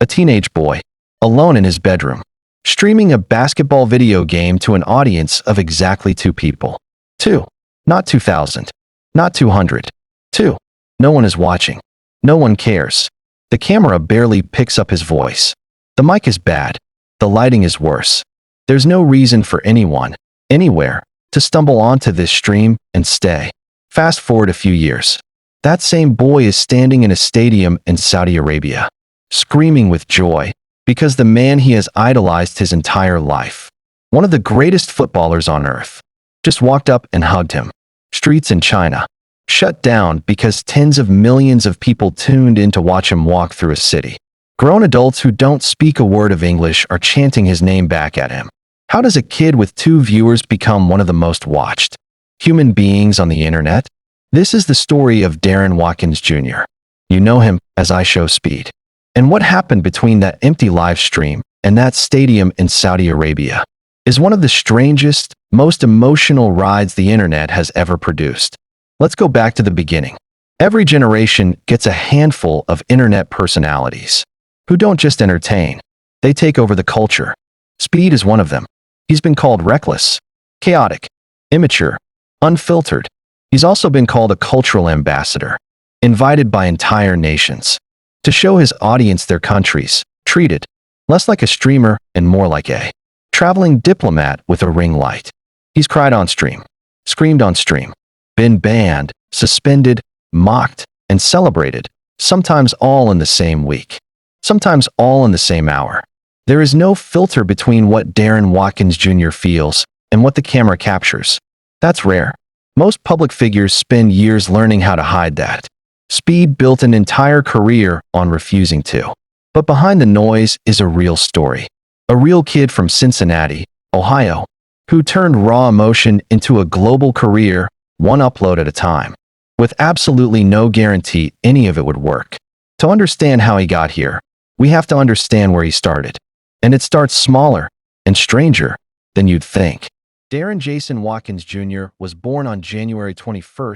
a teenage boy, alone in his bedroom, streaming a basketball video game to an audience of exactly two people. Two, not 2,000, not 200. Two. No one is watching. No one cares. The camera barely picks up his voice. The mic is bad. The lighting is worse. There's no reason for anyone, anywhere, to stumble onto this stream and stay. Fast forward a few years. That same boy is standing in a stadium in Saudi Arabia, screaming with joy, because the man he has idolized his entire life, one of the greatest footballers on earth, just walked up and hugged him. Streets in China shut down because tens of millions of people tuned in to watch him walk through a city. Grown adults who don't speak a word of English are chanting his name back at him. How does a kid with 2 viewers become one of the most watched human beings on the internet? This is the story of Darren Watkins Jr. You know him as IShowSpeed. And what happened between that empty live stream and that stadium in Saudi Arabia is one of the strangest, most emotional rides the internet has ever produced. Let's go back to the beginning. Every generation gets a handful of internet personalities who don't just entertain, they take over the culture. Speed is one of them. He's been called reckless, chaotic, immature, unfiltered. He's also been called a cultural ambassador, invited by entire nations to show his audience their countries, treated less like a streamer and more like a traveling diplomat with a ring light. He's cried on stream, screamed on stream, been banned, suspended, mocked, and celebrated, sometimes all in the same week, sometimes all in the same hour. There is no filter between what Darren Watkins Jr. feels and what the camera captures. That's rare. Most public figures spend years learning how to hide that. Speed built an entire career on refusing to. But behind the noise is a real story. A real kid from Cincinnati, Ohio, who turned raw emotion into a global career, one upload at a time, with absolutely no guarantee any of it would work. To understand how he got here, we have to understand where he started. And it starts smaller and stranger than you'd think. Darren Jason Watkins Jr. was born on January 21,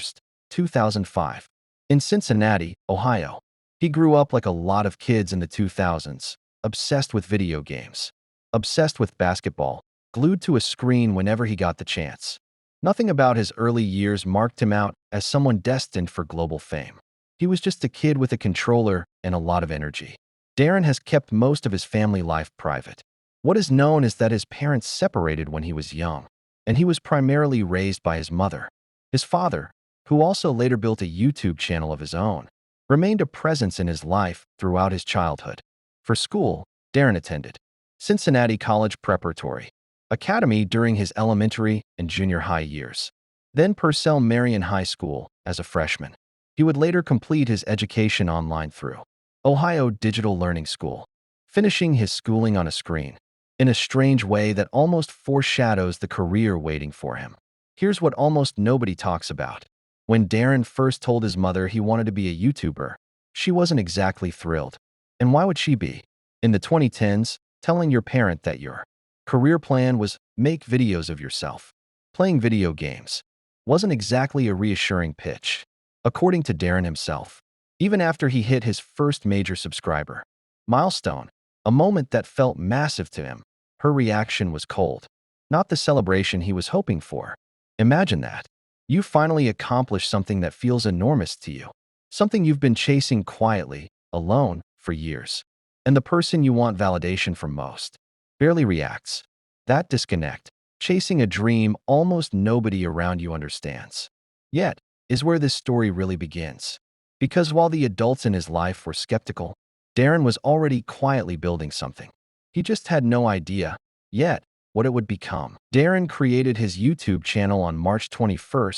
2005, in Cincinnati, Ohio. He grew up like a lot of kids in the 2000s, obsessed with video games, obsessed with basketball, glued to a screen whenever he got the chance. Nothing about his early years marked him out as someone destined for global fame. He was just a kid with a controller and a lot of energy. Darren has kept most of his family life private. What is known is that his parents separated when he was young, and he was primarily raised by his mother. His father, who also later built a YouTube channel of his own, remained a presence in his life throughout his childhood. For school, Darren attended Cincinnati College Preparatory Academy during his elementary and junior high years, then Purcell Marion High School as a freshman. He would later complete his education online through Ohio Digital Learning School, finishing his schooling on a screen, in a strange way that almost foreshadows the career waiting for him. Here's what almost nobody talks about. When Darren first told his mother he wanted to be a YouTuber, she wasn't exactly thrilled. And why would she be? In the 2010s, telling your parent that your career plan was make videos of yourself, playing video games, wasn't exactly a reassuring pitch. According to Darren himself, even after he hit his first major subscriber milestone, a moment that felt massive to him, her reaction was cold, not the celebration he was hoping for. Imagine that. You finally accomplished something that feels enormous to you, something you've been chasing quietly, alone, for years. And the person you want validation from most barely reacts. That disconnect, chasing a dream almost nobody around you understands, yet, is where this story really begins. Because while the adults in his life were skeptical, Darren was already quietly building something. He just had no idea, yet, what it would become. Darren created his YouTube channel on March 21,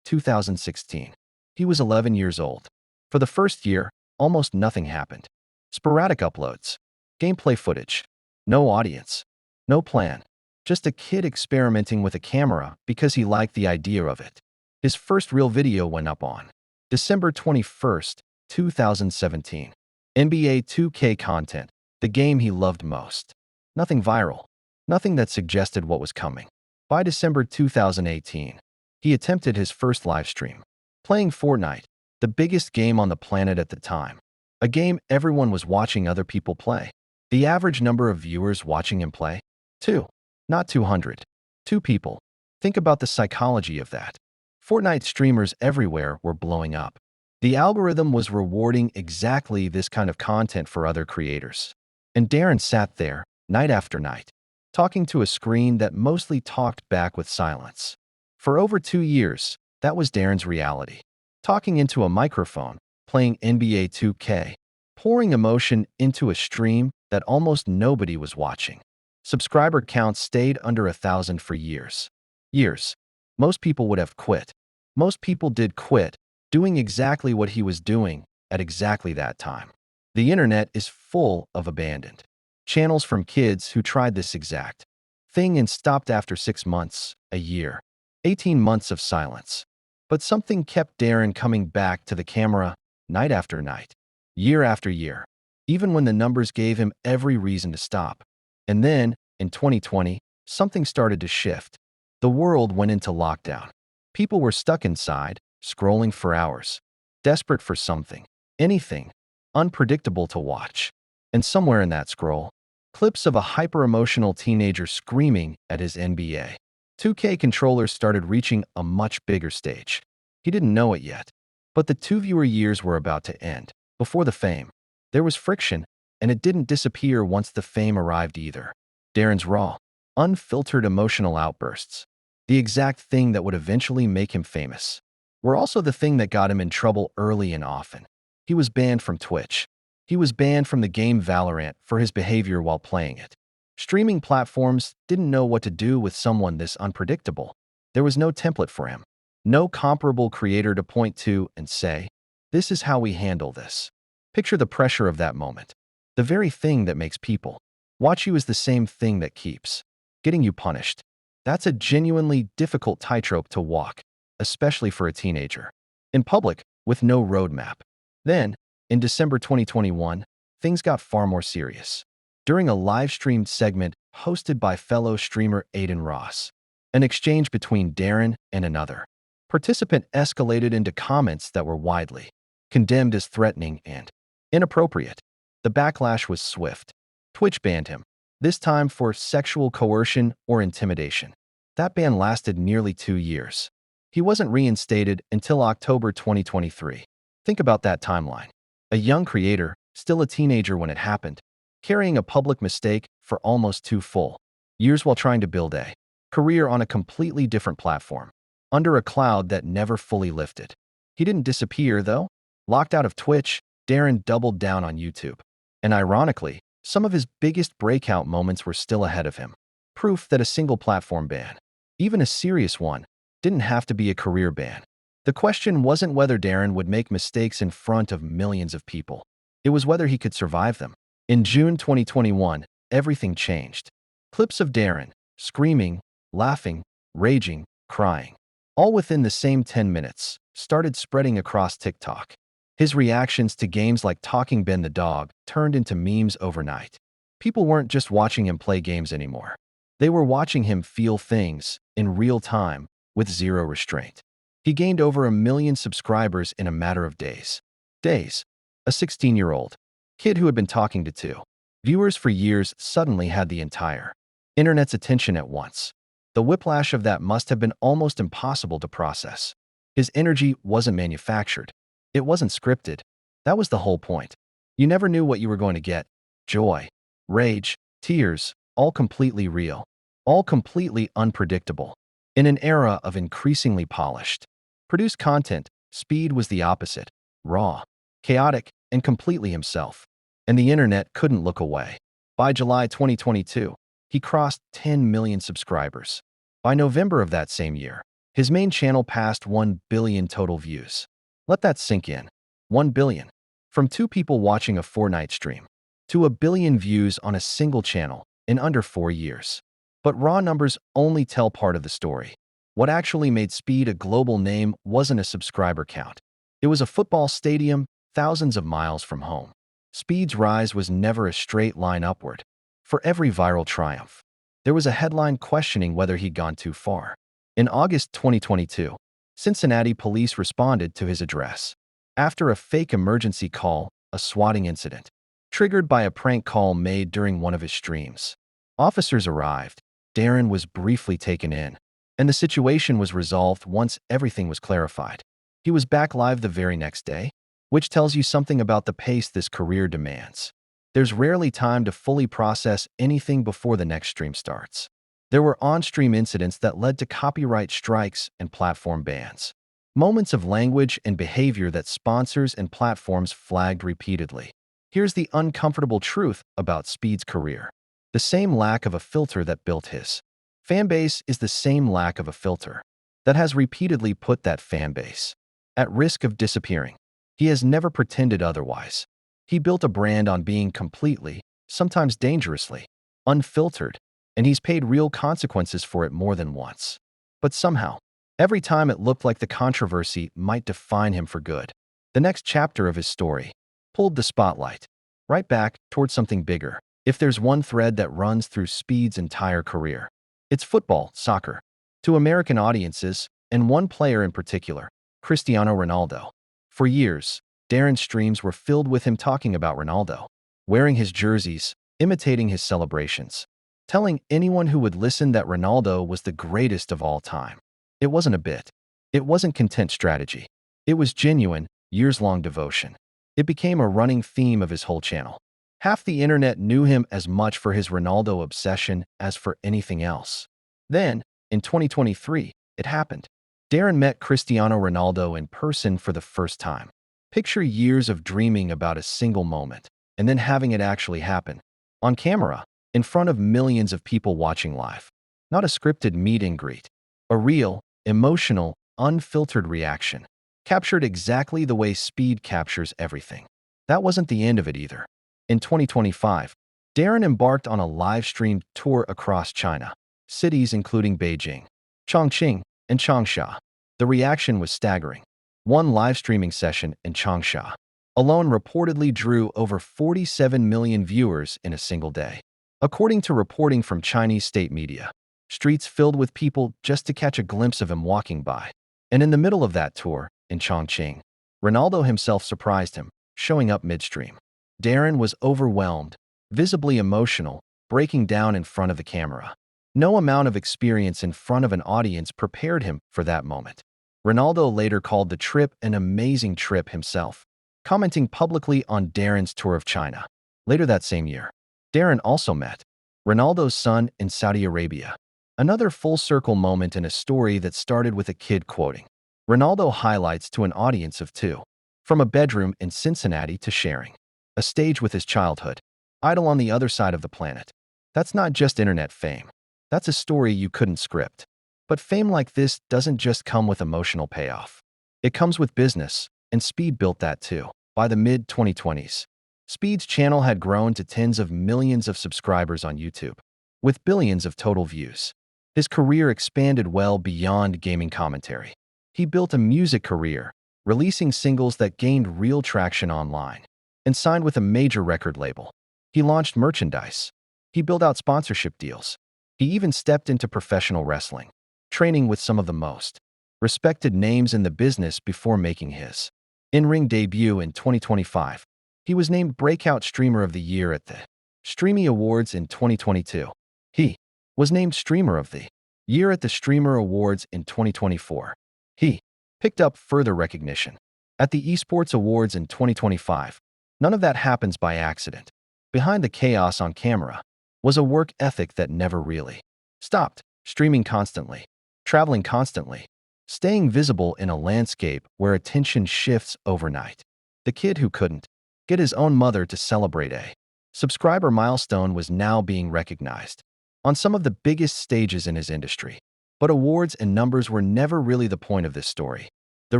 2016. He was 11 years old. For the first year, almost nothing happened. Sporadic uploads, gameplay footage, no audience, no plan, just a kid experimenting with a camera because he liked the idea of it. His first real video went up on December 21, 2017. NBA 2K content, the game he loved most. Nothing viral, nothing that suggested what was coming. By December 2018, he attempted his first live stream, playing Fortnite, the biggest game on the planet at the time. A game everyone was watching other people play. The average number of viewers watching him play? 2. Not 200. 2 people. Think about the psychology of that. Fortnite streamers everywhere were blowing up. The algorithm was rewarding exactly this kind of content for other creators. And Darren sat there, night after night, talking to a screen that mostly talked back with silence. For over 2 years, that was Darren's reality. Talking into a microphone, playing NBA 2K, pouring emotion into a stream that almost nobody was watching. Subscriber counts stayed under 1,000 for years. Years. Most people would have quit. Most people did quit, doing exactly what he was doing at exactly that time. The internet is full of abandoned channels from kids who tried this exact thing and stopped after 6 months, a year, 18 months of silence. But something kept Darren coming back to the camera night after night, year after year, even when the numbers gave him every reason to stop. And then, in 2020, something started to shift. The world went into lockdown. People were stuck inside, scrolling for hours, desperate for something, anything, unpredictable to watch. And somewhere in that scroll, clips of a hyper-emotional teenager screaming at his NBA 2K controller started reaching a much bigger stage. He didn't know it yet, but the 2 viewer years were about to end. Before the fame, there was friction, and it didn't disappear once the fame arrived either. Darren's raw, unfiltered emotional outbursts, the exact thing that would eventually make him famous, were also the thing that got him in trouble early and often. He was banned from Twitch. He was banned from the game Valorant for his behavior while playing it. Streaming platforms didn't know what to do with someone this unpredictable. There was no template for him, no comparable creator to point to and say, "This is how we handle this." Picture the pressure of that moment. The very thing that makes people watch you is the same thing that keeps getting you punished. That's a genuinely difficult tightrope to walk, especially for a teenager. In public, with no roadmap. Then, in December 2021, things got far more serious. During a live-streamed segment hosted by fellow streamer Aiden Ross, an exchange between Darren and another participant escalated into comments that were widely condemned as threatening and inappropriate. The backlash was swift. Twitch banned him, this time for sexual coercion or intimidation. That ban lasted nearly 2 years. He wasn't reinstated until October 2023. Think about that timeline. A young creator, still a teenager when it happened, carrying a public mistake for almost 2 full years while trying to build a career on a completely different platform, under a cloud that never fully lifted. He didn't disappear, though. Locked out of Twitch, Darren doubled down on YouTube. And ironically, some of his biggest breakout moments were still ahead of him. Proof that a single platform ban, even a serious one, didn't have to be a career ban. The question wasn't whether Darren would make mistakes in front of millions of people. It was whether he could survive them. In June 2021, everything changed. Clips of Darren, screaming, laughing, raging, crying, all within the same 10 minutes, started spreading across TikTok. His reactions to games like Talking Ben the Dog turned into memes overnight. People weren't just watching him play games anymore. They were watching him feel things in real time with zero restraint. He gained over 1 million subscribers in a matter of days. A 16-year-old kid who had been talking to 2 viewers for years suddenly had the entire internet's attention at once. The whiplash of that must have been almost impossible to process. His energy wasn't manufactured. It wasn't scripted. That was the whole point. You never knew what you were going to get. Joy, rage, tears, all completely real, all completely unpredictable. In an era of increasingly polished, produced content, Speed was the opposite, raw, chaotic, and completely himself. And the internet couldn't look away. By July 2022, he crossed 10 million subscribers. By November of that same year, his main channel passed 1 billion total views. Let that sink in. 1 billion. From 2 people watching a Fortnite stream to 1 billion views on a single channel in under 4 years. But raw numbers only tell part of the story. What actually made Speed a global name wasn't a subscriber count. It was a football stadium thousands of miles from home. Speed's rise was never a straight line upward. For every viral triumph, there was a headline questioning whether he'd gone too far. In August 2022, Cincinnati police responded to his address after a fake emergency call, a swatting incident, triggered by a prank call made during one of his streams. Officers arrived. Darren was briefly taken in, and the situation was resolved once everything was clarified. He was back live the very next day, which tells you something about the pace this career demands. There's rarely time to fully process anything before the next stream starts. There were on-stream incidents that led to copyright strikes and platform bans. Moments of language and behavior that sponsors and platforms flagged repeatedly. Here's the uncomfortable truth about Speed's career. The same lack of a filter that built his fanbase is the same lack of a filter that has repeatedly put that fanbase at risk of disappearing. He has never pretended otherwise. He built a brand on being completely, sometimes dangerously, unfiltered, and he's paid real consequences for it more than once. But somehow, every time it looked like the controversy might define him for good, the next chapter of his story pulled the spotlight right back toward something bigger. If there's one thread that runs through Speed's entire career, it's football, soccer, to American audiences, and one player in particular, Cristiano Ronaldo. For years, Darren's streams were filled with him talking about Ronaldo, wearing his jerseys, imitating his celebrations, telling anyone who would listen that Ronaldo was the greatest of all time. It wasn't a bit. It wasn't content strategy. It was genuine, years-long devotion. It became a running theme of his whole channel. Half the internet knew him as much for his Ronaldo obsession as for anything else. Then, in 2023, it happened. Darren met Cristiano Ronaldo in person for the first time. Picture years of dreaming about a single moment, and then having it actually happen. On camera, in front of millions of people watching live. Not a scripted meet and greet. A real, emotional, unfiltered reaction. Captured exactly the way Speed captures everything. That wasn't the end of it either. In 2025, Darren embarked on a live-streamed tour across China, cities including Beijing, Chongqing, and Changsha. The reaction was staggering. One live streaming session in Changsha alone reportedly drew over 47 million viewers in a single day. According to reporting from Chinese state media, streets filled with people just to catch a glimpse of him walking by. And in the middle of that tour, in Chongqing, Ronaldo himself surprised him, showing up midstream. Darren was overwhelmed, visibly emotional, breaking down in front of the camera. No amount of experience in front of an audience prepared him for that moment. Ronaldo later called the trip an amazing trip himself, commenting publicly on Darren's tour of China. Later that same year, Darren also met Ronaldo's son in Saudi Arabia. Another full-circle moment in a story that started with a kid quoting Ronaldo highlights to an audience of two, from a bedroom in Cincinnati to sharing a stage with his childhood idol on the other side of the planet. That's not just internet fame. That's a story you couldn't script. But fame like this doesn't just come with emotional payoff. It comes with business, and Speed built that too. By the mid-2020s, Speed's channel had grown to tens of millions of subscribers on YouTube, with billions of total views. His career expanded well beyond gaming commentary. He built a music career, releasing singles that gained real traction online, and signed with a major record label. He launched merchandise. He built out sponsorship deals. He even stepped into professional wrestling, training with some of the most respected names in the business before making his in-ring debut in 2025. He was named Breakout Streamer of the Year at the Streamy Awards in 2022. He was named Streamer of the Year at the Streamer Awards in 2024. He picked up further recognition at the Esports Awards in 2025. None of that happens by accident. Behind the chaos on camera was a work ethic that never really stopped. Streaming constantly, traveling constantly, staying visible in a landscape where attention shifts overnight. The kid who couldn't get his own mother to celebrate a subscriber milestone was now being recognized on some of the biggest stages in his industry. But awards and numbers were never really the point of this story. The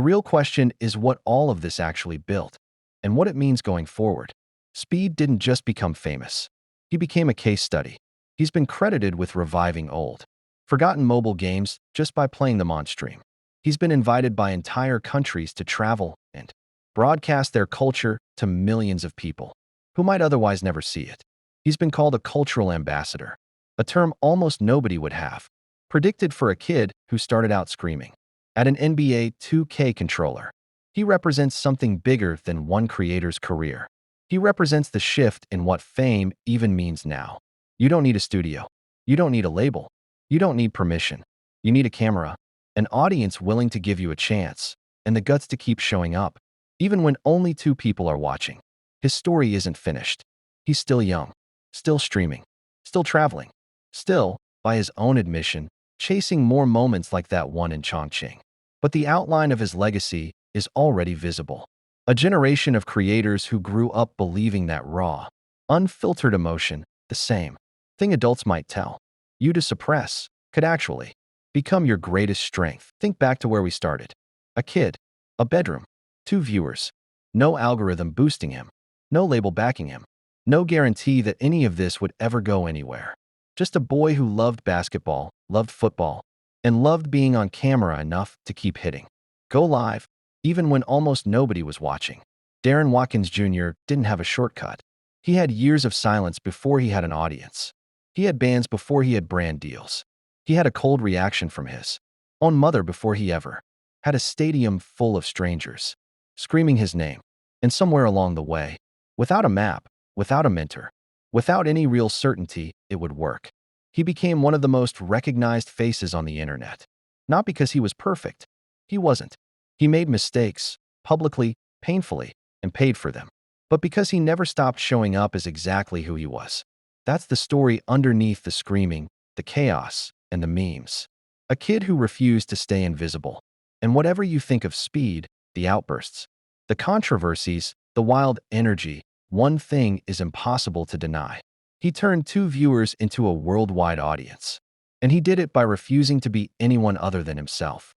real question is what all of this actually built and what it means going forward. Speed didn't just become famous. He became a case study. He's been credited with reviving old, forgotten mobile games just by playing them on stream. He's been invited by entire countries to travel and broadcast their culture to millions of people who might otherwise never see it. He's been called a cultural ambassador, a term almost nobody would have predicted for a kid who started out screaming at an NBA 2K controller. He represents something bigger than one creator's career. He represents the shift in what fame even means now. You don't need a studio. You don't need a label. You don't need permission. You need a camera, an audience willing to give you a chance, and the guts to keep showing up, even when only two people are watching. His story isn't finished. He's still young, still streaming, still traveling, still, by his own admission, chasing more moments like that one in Chongqing. But the outline of his legacy is already visible. A generation of creators who grew up believing that raw, unfiltered emotion, the same thing adults might tell you to suppress, could actually become your greatest strength. Think back to where we started. A kid, a bedroom, two viewers, no algorithm boosting him, no label backing him, no guarantee that any of this would ever go anywhere. Just a boy who loved basketball, loved football, and loved being on camera enough to keep hitting. Go live, even when almost nobody was watching. Darren Watkins Jr. didn't have a shortcut. He had years of silence before he had an audience. He had bands before he had brand deals. He had a cold reaction from his own mother before he ever had a stadium full of strangers screaming his name. And somewhere along the way, without a map, without a mentor, without any real certainty it would work, he became one of the most recognized faces on the internet. Not because he was perfect. He wasn't. He made mistakes, publicly, painfully, and paid for them. But because he never stopped showing up as exactly who he was. That's the story underneath the screaming, the chaos, and the memes. A kid who refused to stay invisible. And whatever you think of Speed, the outbursts, the controversies, the wild energy, one thing is impossible to deny. He turned two viewers into a worldwide audience. And he did it by refusing to be anyone other than himself.